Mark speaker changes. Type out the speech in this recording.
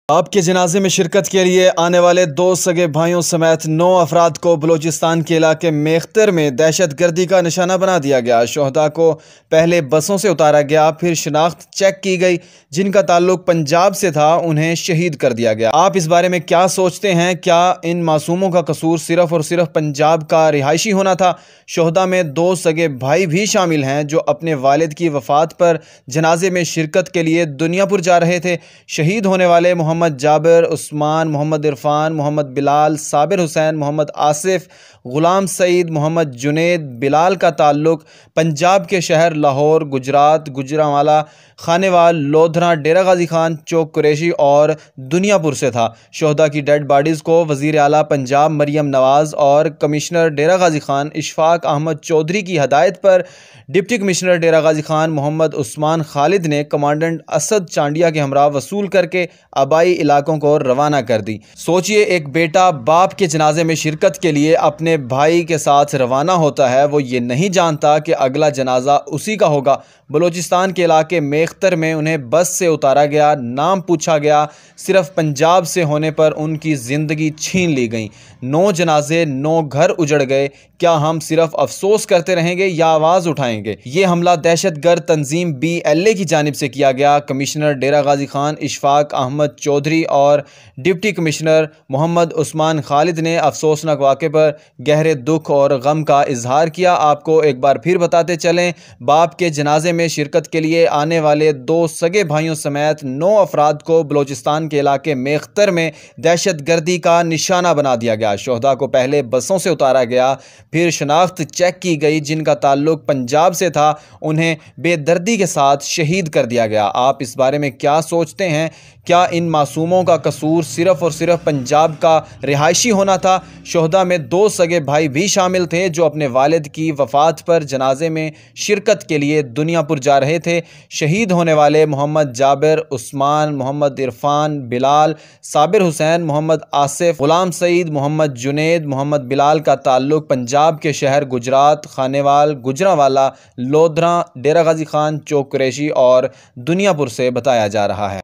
Speaker 1: आपके जनाजे में शिरकत के लिए आने वाले 2 सगे भाइयों समेत 9 अफराद को बलूचिस्तान के इलाके मेख्तर में दहशत गर्दी का निशाना बना दिया गया। शोहदा को पहले बसों से उतारा गया, फिर शिनाख्त चेक की गई। जिनका ताल्लुक पंजाब से था उन्हें शहीद कर दिया गया। आप इस बारे में क्या सोचते हैं? क्या इन मासूमों का कसूर सिर्फ और सिर्फ पंजाब का रिहायशी होना था? शोहदा में 2 सगे भाई भी शामिल हैं जो अपने वालिद की वफ़ात पर जनाजे में शिरकत के लिए दुनियापुर जा रहे थे। शहीद होने वाले मोहम्मद जाबिर, उस्मान, मोहम्मद इरफान, मोहम्मद बिलाल, साबिर हुसैन, मोहम्मद आसिफ, ग़ुलाम सईद, मोहम्मद जुनेद बिलाल का ताल्लुक पंजाब के शहर लाहौर, गुजरात, गुजरांवाला, खानेवाल, लोधरा, डेरा गाजी खान, चौक कुरैशी और दुनियापुर से था। शोहदा की डेड बॉडीज़ को वज़ीर आला पंजाब मरियम नवाज़ और कमिश्नर डेरा गाजी खान इशफाक अहमद चौधरी की हदायत पर डिप्टी कमिश्नर डेरा गाजी खान मोहम्मद उस्मान खालिद ने कमांडेंट असद चांडिया के हमरा वसूल करके आबाई इलाकों को रवाना कर दी। सोचिए, एक बेटा बाप के जनाजे में शिरकत के लिए अपने भाई के साथ रवाना होता है, वो ये नहीं जानता कि अगला जनाजा उसी का होगा। बलूचिस्तान के इलाके मेख्तर में उन्हें बस से उतारा गया, नाम पूछा गया, सिर्फ पंजाब से होने पर उनकी ज़िंदगी छीन ली गई। 9 जनाजे, 9 घर उजड़ गए। क्या हम सिर्फ अफसोस करते रहेंगे या आवाज़ उठाएंगे? ये हमला दहशतगर्द तंजीम BLA की जानिब से किया गया। कमिश्नर डेरा गाजी खान इशफाक अहमद चौधरी और डिप्टी कमिश्नर मोहम्मद उस्मान खालिद ने अफसोसनाक वाक़े पर गहरे दुख और गम का इजहार किया। आपको एक बार फिर बताते चलें, बाप के जनाजे में शिरकत के लिए आने वाले 2 सगे भाइयों समेत 9 अफराद को बलूचिस्तान के इलाके मेख्तर में दहशत गर्दी का निशाना बना दिया गया। शोहदा को पहले बसों से उतारा गया, फिर शनाख्त चेक की गई। जिनका ताल्लुक पंजाब से था उन्हें बेदर्दी के साथ शहीद कर दिया गया। आप इस बारे में क्या सोचते हैं? क्या इन मासूमों का कसूर सिर्फ और सिर्फ पंजाब का रिहायशी होना था? शोहदा में 2 सगे भाई भी शामिल थे जो अपने वालिद की वफ़ात पर जनाजे में शिरकत के लिए दुनियापुर जा रहे थे। शहीद होने वाले मोहम्मद जाबिर, उस्मान, मोहम्मद इरफान, बिलाल, साबिर हुसैन, मोहम्मद आसिफ, ग़ुलाम सईद, मोहम्मद जुनेद, मोहम्मद बिलाल का ताल्लुक पंजाब के शहर गुजरात, खानेवाल, गुजरांवाला, लोधरा, डेरा गाजी खान, चौक कुरैशी और दुनियापुर से बताया जा रहा है।